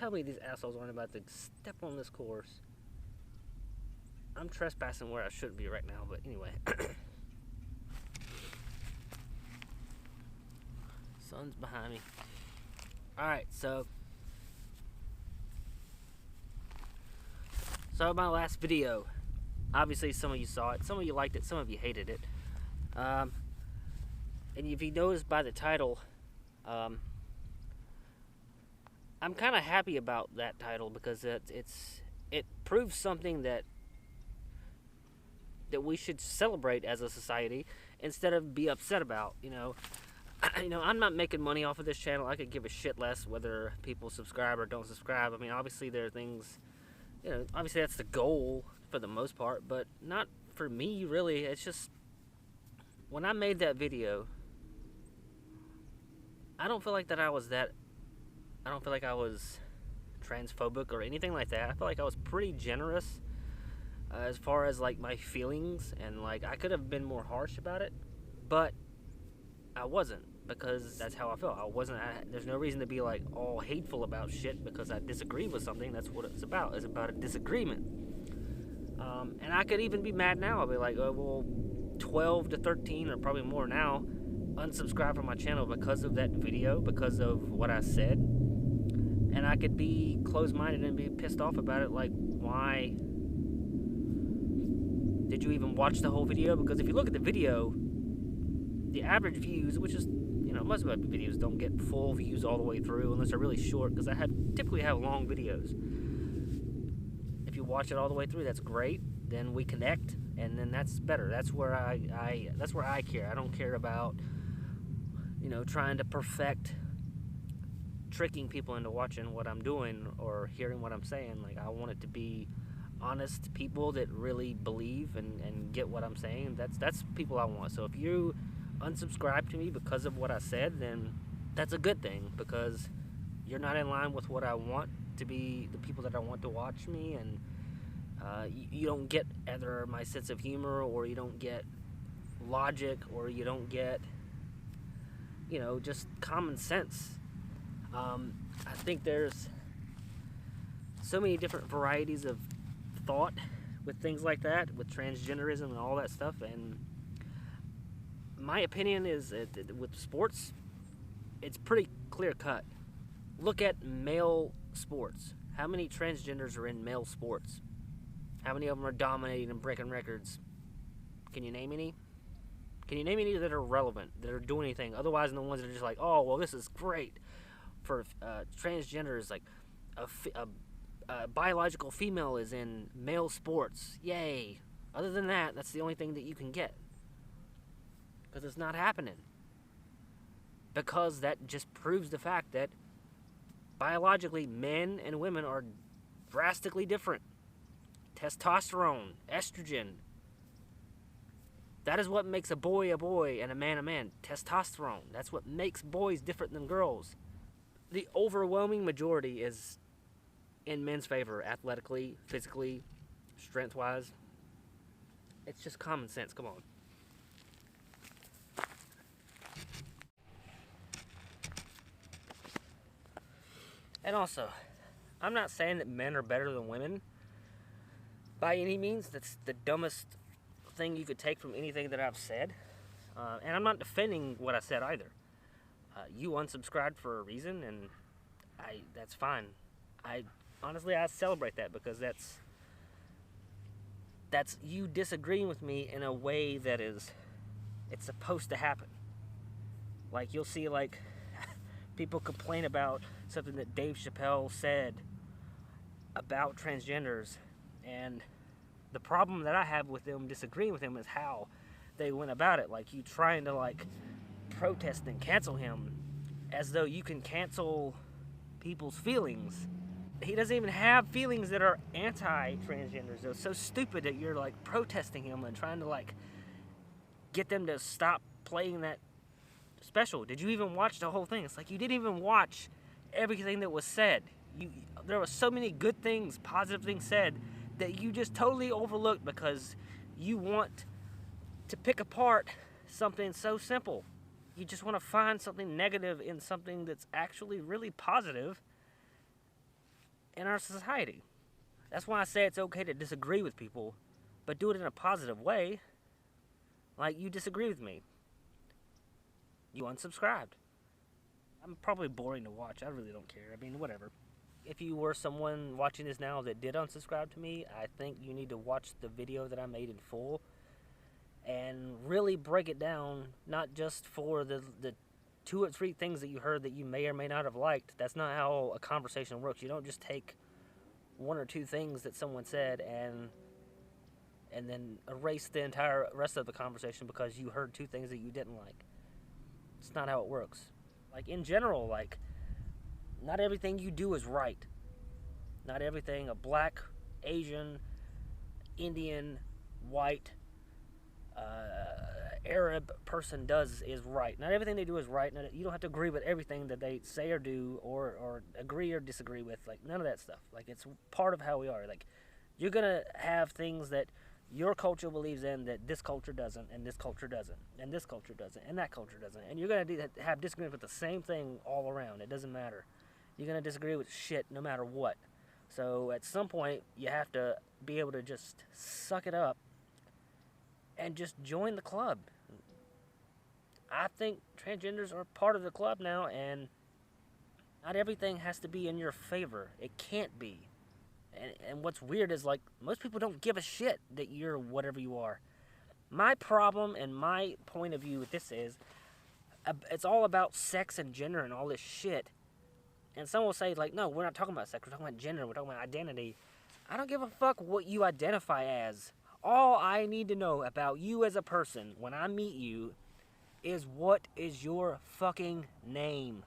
tell me these assholes aren't about to step on this course. I'm trespassing where I shouldn't be right now, but anyway. Sun's behind me. Alright, so my last video, obviously some of you saw it, some of you liked it, some of you hated it. And if you noticed by the title, I'm kind of happy about that title because it proves something that we should celebrate as a society instead of be upset about. I'm not making money off of this channel. I could give a shit less whether people subscribe or don't subscribe. I mean, obviously there are things, obviously that's the goal for the most part, but not for me really. It's just, when I made that video, I don't feel like I was transphobic or anything like that. I feel like I was pretty generous as far as like my feelings, and like I could have been more harsh about it, but I wasn't, because that's how I felt. There's no reason to be like all hateful about shit because I disagree with something. That's what it's about. It's about a disagreement. And I could even be mad now. I'll be like, oh, well, 12 to 13 or probably more now unsubscribe from my channel because of that video, because of what I said. And I could be closed-minded and be pissed off about it, like, why did you even watch the whole video? Because if you look at the video, the average views, which is, most of my videos don't get full views all the way through unless they're really short, because I typically have long videos. If you watch it all the way through, that's great. Then we connect, and then that's better. That's where I care. I don't care about, trying to perfect, tricking people into watching what I'm doing or hearing what I'm saying. Like, I want it to be honest people that really believe and get what I'm saying. That's people I want. So if you unsubscribe to me because of what I said, then that's a good thing, because you're not in line with what I want to be, the people that I want to watch me, and you don't get either my sense of humor, or you don't get logic, or you don't get just common sense. I think there's so many different varieties of thought with things like that, with transgenderism and all that stuff, and my opinion is with sports, it's pretty clear cut. Look at male sports. How many transgenders are in male sports? How many of them are dominating and breaking records? Can you name any? Can you name any that are relevant, that are doing anything? Otherwise, than the ones that are just like, oh, well, this is great for transgenders, like a biological female is in male sports. Yay. Other than that, that's the only thing that you can get. Because it's not happening. Because that just proves the fact that biologically, men and women are drastically different. Testosterone, estrogen. That is what makes a boy and a man. Testosterone. That's what makes boys different than girls. The overwhelming majority is in men's favor, athletically, physically, strength-wise. It's just common sense. Come on. And also, I'm not saying that men are better than women by any means. That's the dumbest thing you could take from anything that I've said. And I'm not defending what I said either. You unsubscribed for a reason, and that's fine. Honestly, I celebrate that, because that's you disagreeing with me in a way that it's supposed to happen. Like, you'll see, like, people complain about something that Dave Chappelle said about transgenders, and the problem that I have with them disagreeing with him is how they went about it. Like, you trying to, like, protest and cancel him as though you can cancel people's feelings. He doesn't even have feelings that are anti-transgenders. They're so stupid that you're, like, protesting him and trying to, like, get them to stop playing that special. Did you even watch the whole thing? It's like you didn't even watch everything that was said. There were so many good things, positive things said, that you just totally overlooked because you want to pick apart something so simple. You just want to find something negative in something that's actually really positive, in our society. That's why I say it's okay to disagree with people, but do it in a positive way. Like, you disagree with me, you unsubscribed. I'm probably boring to watch. I really don't care. I mean, whatever. If you were someone watching this now that did unsubscribe to me, I think you need to watch the video that I made in full and really break it down, not just for the 2 or 3 things that you heard that you may or may not have liked. That's not how a conversation works. You don't just take 1 or 2 things that someone said and then erase the entire rest of the conversation because you heard 2 things that you didn't like. It's not how it works. Like, in general, like, not everything you do is right. Not everything a black, Asian, Indian, white, Arab person does is right. Not everything they do is right. You don't have to agree with everything that they say or do, or agree or disagree with. Like, none of that stuff. Like, it's part of how we are. Like, you're gonna have things that your culture believes in that this culture doesn't, and this culture doesn't, and this culture doesn't, and that culture doesn't. And you're gonna have disagreement with the same thing all around. It doesn't matter. You're gonna disagree with shit no matter what. So at some point, you have to be able to just suck it up and just join the club. I think transgenders are part of the club now, and not everything has to be in your favor. It can't be. And what's weird is, like, most people don't give a shit that you're whatever you are. My problem and my point of view with this is, it's all about sex and gender and all this shit. And some will say, like, no, we're not talking about sex, we're talking about gender, we're talking about identity. I don't give a fuck what you identify as. All I need to know about you as a person when I meet you is what is your fucking name.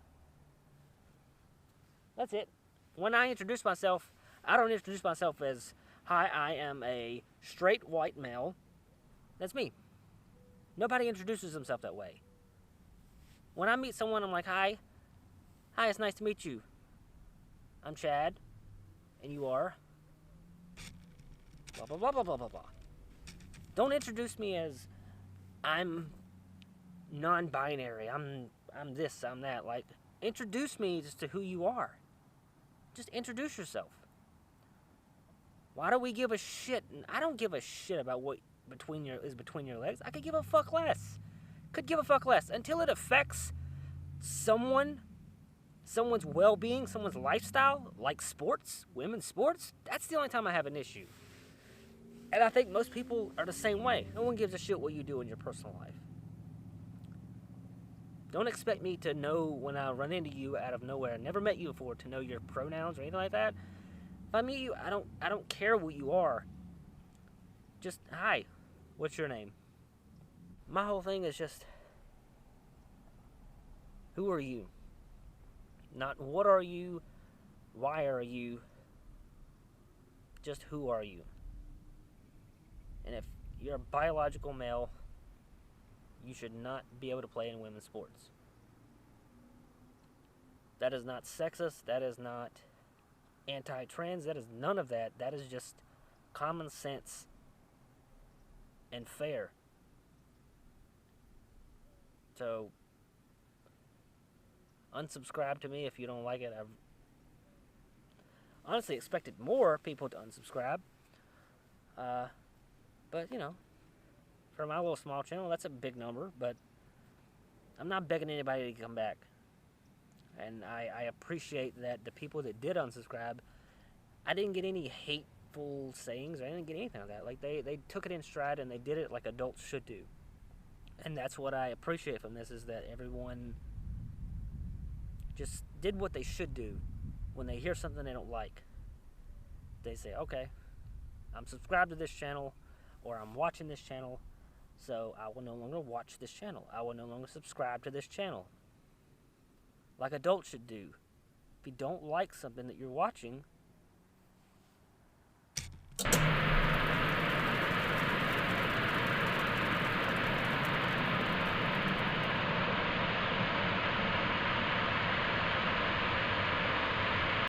That's it. When I introduce myself, I don't introduce myself as, hi, I am a straight white male. That's me. Nobody introduces himself that way. When I meet someone, I'm like, hi, it's nice to meet you. I'm Chad, and you are blah, blah, blah, blah, blah, blah, blah. Don't introduce me as I'm non-binary, I'm this, I'm that. Like, introduce me just to who you are. Just introduce yourself. Why do we give a shit? I don't give a shit about what is between your legs. I could give a fuck less. Until it affects someone's well-being, someone's lifestyle, like sports, women's sports. That's the only time I have an issue. And I think most people are the same way. No one gives a shit what you do in your personal life. Don't expect me to know when I run into you out of nowhere. I never met you before to know your pronouns or anything like that. If I meet you, I don't care what you are. Just, hi, what's your name? My whole thing is just, who are you? Not what are you, why are you, just who are you? And if you're a biological male, you should not be able to play in women's sports. That is not sexist, that is not anti-trans, that is none of that. That is just common sense and fair. So, unsubscribe to me if you don't like it. I've honestly expected more people to unsubscribe. But, you know, for my little small channel, that's a big number, but I'm not begging anybody to come back. And I appreciate that the people that did unsubscribe, I didn't get any hateful sayings, I didn't get anything like that. Like, they took it in stride and they did it like adults should do. And that's what I appreciate from this, is that everyone just did what they should do when they hear something they don't like. They say, okay, I'm subscribed to this channel, or I'm watching this channel, so I will no longer watch this channel. I will no longer subscribe to this channel. Like adults should do. If you don't like something that you're watching,